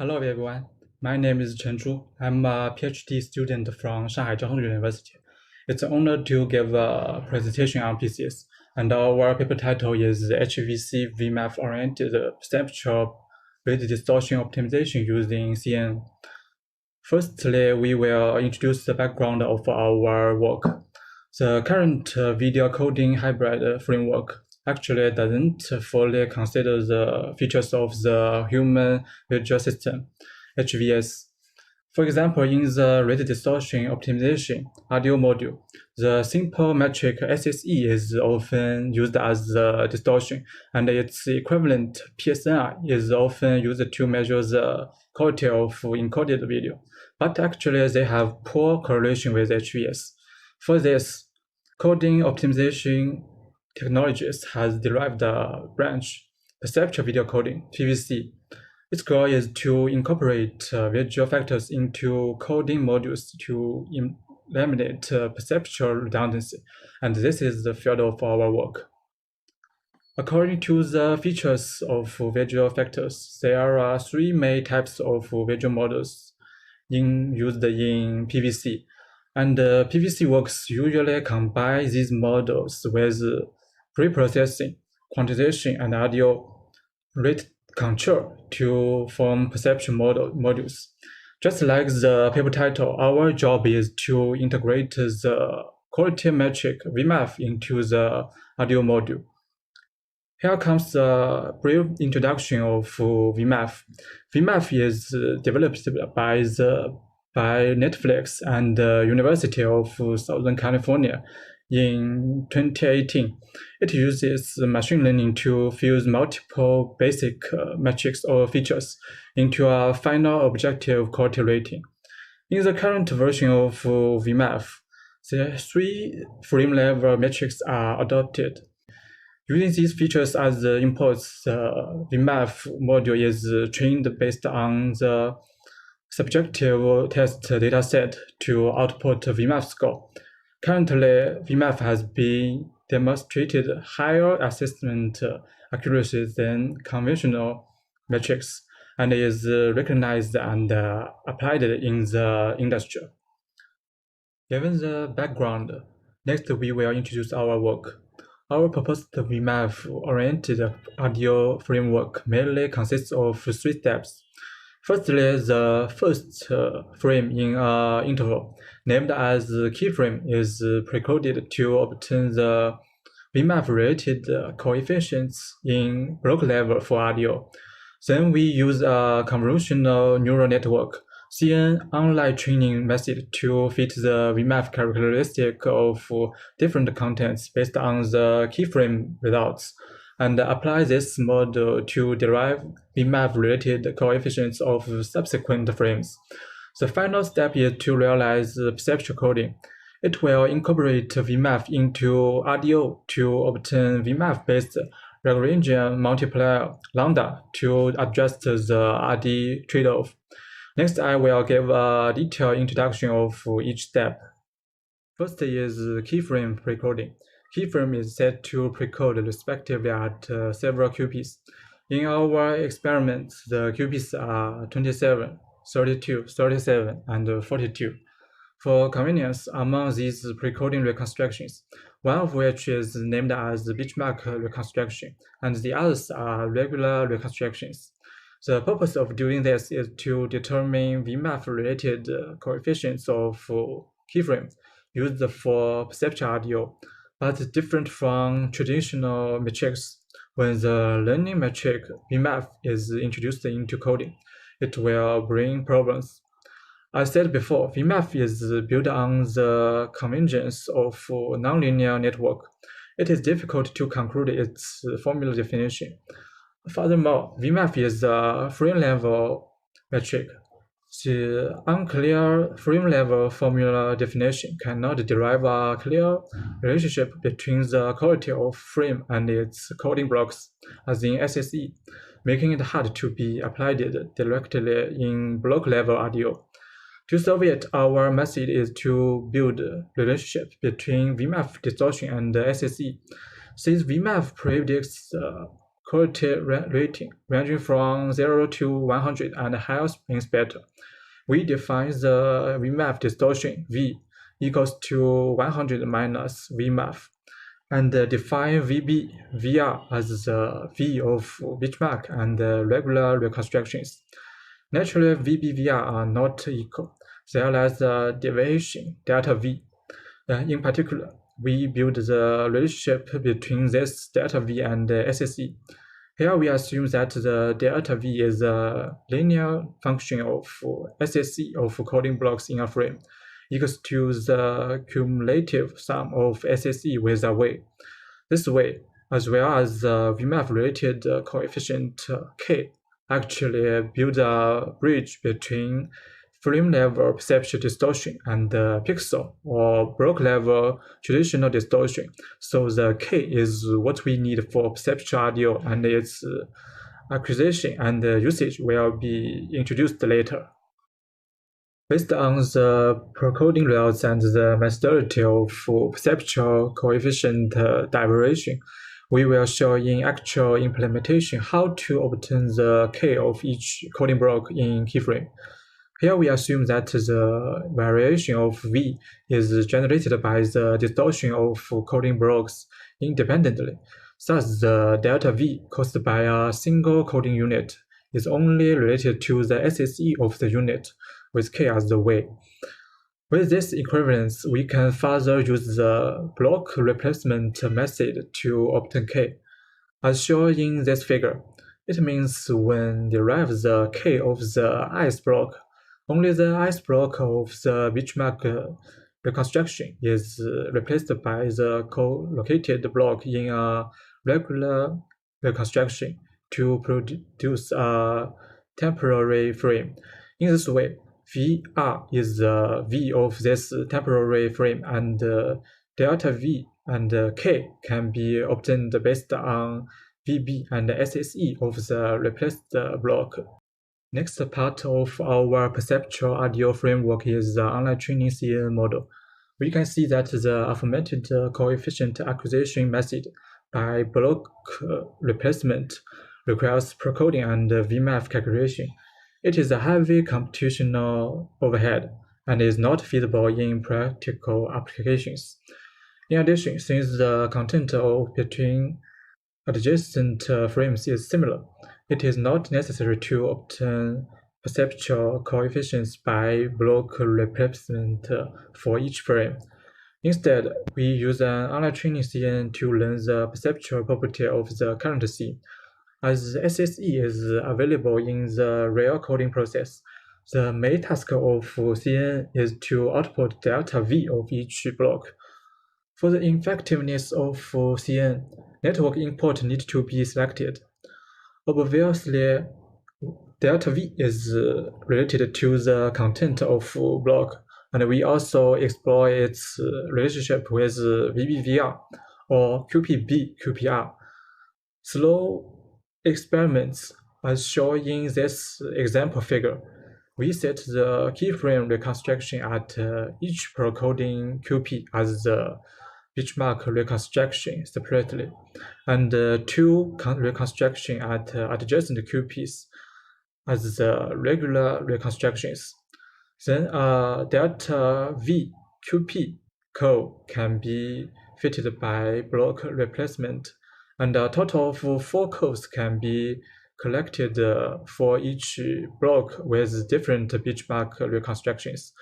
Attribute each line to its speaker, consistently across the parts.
Speaker 1: Hello everyone, my name is Chen Zhu. I'm a PhD student from Shanghai Zhongli University. It's an honor to give a presentation on PCs, and our paper title is HVC VMAF-oriented perceptual rate distortion optimization using CNN. Firstly, we will introduce the background of our work. The current video coding hybrid framework actually doesn't fully consider the features of the human visual system, HVS. For example, in the rate distortion optimization audio module, the simple metric SSE is often used as the distortion, and its equivalent PSNI is often used to measure the quality of encoded video. But actually, they have poor correlation with HVS. For this, coding optimization technologies has derived a branch, perceptual video coding, PVC. Its goal is to incorporate visual factors into coding modules to eliminate perceptual redundancy, and this is the field of our work. According to the features of visual factors, there are three main types of visual models used in PVC. And PVC works usually combine these models with pre-processing, quantization, and audio rate control to form perception modules. Just like the paper title, our job is to integrate the quality metric VMAF into the audio module. Here comes a brief introduction of VMAF. VMAF is developed by Netflix and the University of Southern California in 2018. It uses machine learning to fuse multiple basic metrics or features into a final objective quality rating. In the current version of VMAF, the three frame level metrics are adopted. Using these features as the inputs, the VMAF module is trained based on the subjective test dataset to output VMAF score. Currently, VMAF has been demonstrated higher assessment accuracy than conventional metrics and is recognized and applied in the industry. Given the background, next we will introduce our work. Our proposed VMAF-oriented audio framework mainly consists of three steps. Firstly, the first frame in an interval, named as keyframe, is precoded to obtain the VMAF-related coefficients in block level for audio. Then we use a convolutional neural network, CNN online training method to fit the VMAF characteristic of different contents based on the keyframe results, and apply this model to derive VMAF-related coefficients of subsequent frames. The final step is to realize perceptual coding. It will incorporate VMAF into audio to obtain VMAF-based Lagrangian multiplier lambda to adjust the RD trade-off. Next, I will give a detailed introduction of each step. First is keyframe precoding. Keyframe is set to precode respectively at several QPs. In our experiments, the QPs are 27, 32, 37, and 42. For convenience, among these precoding reconstructions, one of which is named as benchmark reconstruction, and the others are regular reconstructions. The purpose of doing this is to determine VMAF-related coefficients of keyframes used for perceptual audio, but different from traditional metrics. When the learning metric VMAF is introduced into coding, it will bring problems. As said before, VMAF is built on the convergence of nonlinear network. It is difficult to conclude its formula definition. Furthermore, VMAF is a frame-level metric. The unclear frame-level formula definition cannot derive a clear relationship between the quality of frame and its coding blocks, as in SSE, making it hard to be applied directly in block-level audio. To solve it, our method is to build a relationship between VMAF distortion and SSE. Since VMAF predicts quality rating ranging from 0 to 100, and higher means better. We define the VMAF distortion V equals to 100 minus VMAF, and define VB, VR as the V of benchmark and regular reconstructions. Naturally, VB, VR are not equal. There lies a deviation, delta V. In particular, we build the relationship between this delta V and SSE. Here we assume that the delta V is a linear function of SSE of coding blocks in a frame, equals to the cumulative sum of SSE with a way. This way, as well as the VMAF-related coefficient K, actually build a bridge between frame-level perceptual distortion and pixel or block-level traditional distortion. So the K is what we need for perceptual audio, and its acquisition and usage will be introduced later. Based on the procoding results and the methodology of perceptual coefficient derivation, we will show in actual implementation how to obtain the K of each coding block in keyframe. Here we assume that the variation of V is generated by the distortion of coding blocks independently. Thus, the delta V caused by a single coding unit is only related to the SSE of the unit, with K as the way. With this equivalence, we can further use the block replacement method to obtain K. As shown in this figure, it means when derive the K of the ith block, only the ith block of the benchmark reconstruction is replaced by the co-located block in a regular reconstruction to produce a temporary frame. In this way, VR is the V of this temporary frame, and delta V and K can be obtained based on VB and SSE of the replaced block. Next part of our perceptual audio framework is the online training CNN model. We can see that the aforementioned coefficient acquisition method by block replacement requires procoding and VMAF calculation. It is a heavy computational overhead and is not feasible in practical applications. In addition, since the content between adjacent frames is similar, it is not necessary to obtain perceptual coefficients by block replacement for each frame. Instead, we use an online training CNN to learn the perceptual property of the current scene. As SSE is available in the real coding process, the main task of CNN is to output delta V of each block. For the effectiveness of CNN, network input needs to be selected. Obviously, delta V is related to the content of block, and we also explore its relationship with VBVR or QPB QPR. Slow experiments as shown in this example figure. We set the keyframe reconstruction at each procoding QP as the benchmark reconstruction separately, and two reconstruction at adjacent QPs as the regular reconstructions. Then delta V QP code can be fitted by block replacement, and a total of 4 codes can be collected for each block with different benchmark reconstructions.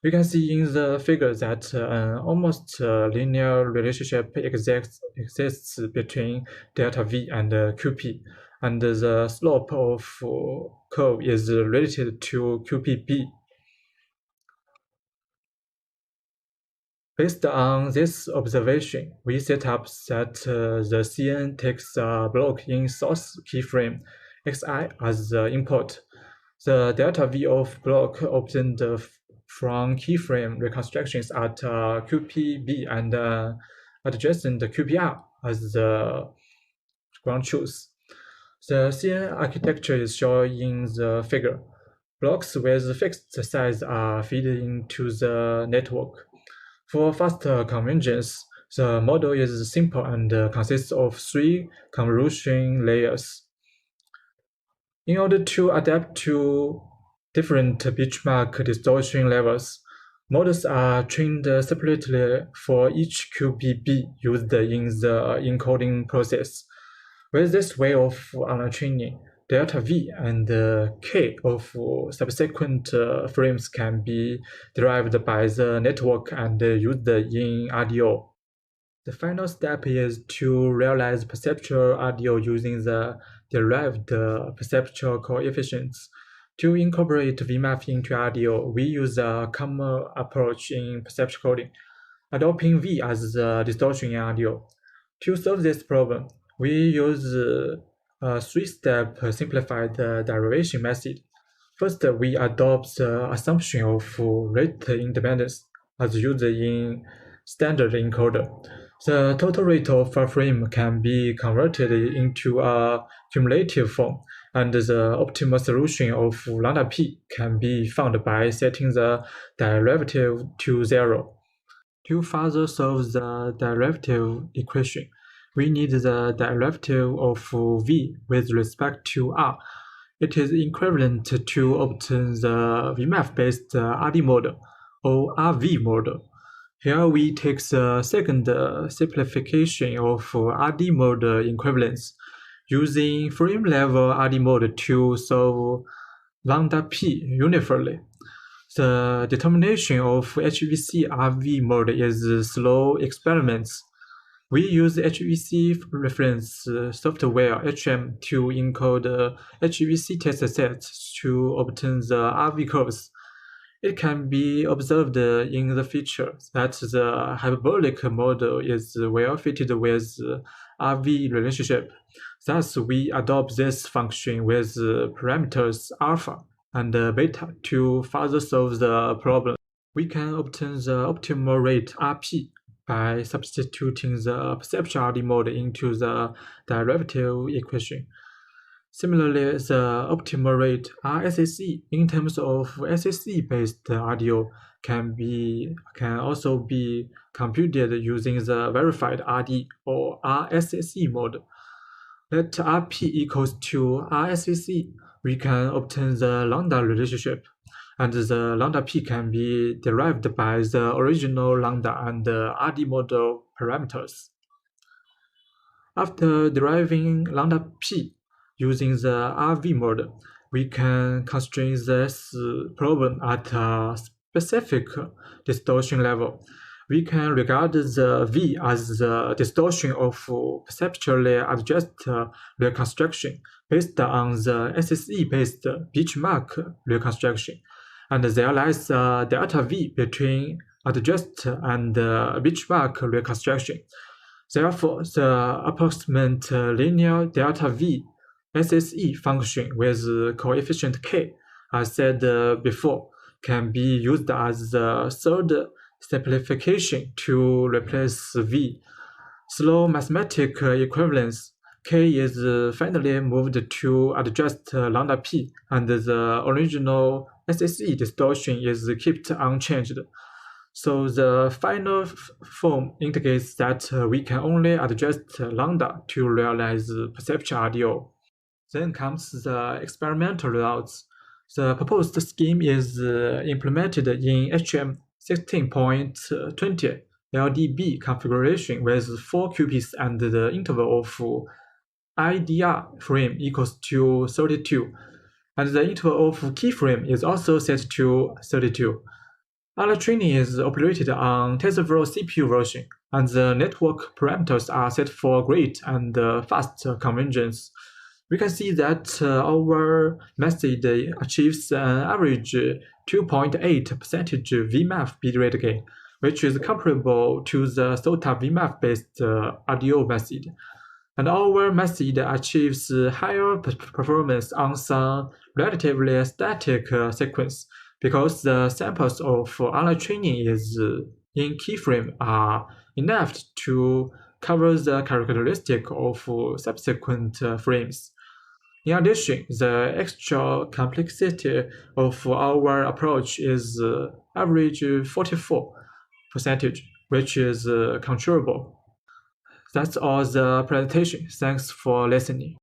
Speaker 1: We can see in the figure that an almost linear relationship exists between delta V and QP, and the slope of curve is related to QPB. Based on this observation, we set up that the CNN takes a block in source keyframe Xi as the input. The delta V of block obtained from keyframe reconstructions at QPB and adjacent QPR as the ground truth. The CNN architecture is shown in the figure. Blocks with fixed size are fed into the network. For faster convergence, The model is simple and consists of 3 convolution layers. In order to adapt to different benchmark distortion levels, models are trained separately for each QPB used in the encoding process. With this way of online training, delta V and K of subsequent frames can be derived by the network and used in RDO. The final step is to realize perceptual audio using the derived perceptual coefficients. To incorporate VMAF into audio, we use a common approach in perceptual coding, adopting V as the distortion in audio. To solve this problem, we use a 3-step simplified derivation method. First, we adopt the assumption of rate independence as used in standard encoder. The total rate of a frame can be converted into a cumulative form, and the optimal solution of lambda p can be found by setting the derivative to 0. To further solve the derivative equation, we need the derivative of v with respect to r. It is equivalent to obtain the VMAF-based RD model or RV model. Here we take the second simplification of RD model equivalence, using frame-level RD model to solve lambda p uniformly. The determination of HVC RV mode is slow experiments. We use HVC reference software HM to encode HVC test sets to obtain the RV curves. It can be observed in the feature that the hyperbolic model is well fitted with RV relationship. Thus, we adopt this function with parameters alpha and beta to further solve the problem. We can obtain the optimal rate RP by substituting the perceptual RD mode into the derivative equation. Similarly, the optimal rate RSSE in terms of SSE-based audio can also be computed using the verified RD or RSSE mode. Let RP equals to RSSE, we can obtain the lambda relationship, and the lambda p can be derived by the original lambda and RD model parameters. After deriving lambda p using the RV model, we can constrain this problem at a specific distortion level. We can regard the V as the distortion of perceptually adjusted reconstruction based on the SSE-based benchmark reconstruction, and there lies a delta V between adjusted and benchmark reconstruction. Therefore, the approximate linear delta V SSE function with coefficient k, as said before, can be used as the third simplification to replace v. Slow mathematic equivalence, k is finally moved to adjust lambda p, and the original SSE distortion is kept unchanged. So the final form indicates that we can only adjust lambda to realize perceptual audio. Then comes the experimental results. The proposed scheme is implemented in HM 16.20 LDB configuration with 4 QPs and the interval of IDR frame equals to 32, and the interval of keyframe is also set to 32. Our training is operated on TensorFlow CPU version, and the network parameters are set for great and fast convergence. We can see that our method achieves an average 2.8% VMAF bitrate gain, which is comparable to the SOTA VMAF-based audio method. And our method achieves higher performance on some relatively static sequence, because the samples of online training is in keyframe are enough to cover the characteristic of subsequent frames. In addition, the extra complexity of our approach is average 44%, which is controllable. That's all the presentation. Thanks for listening.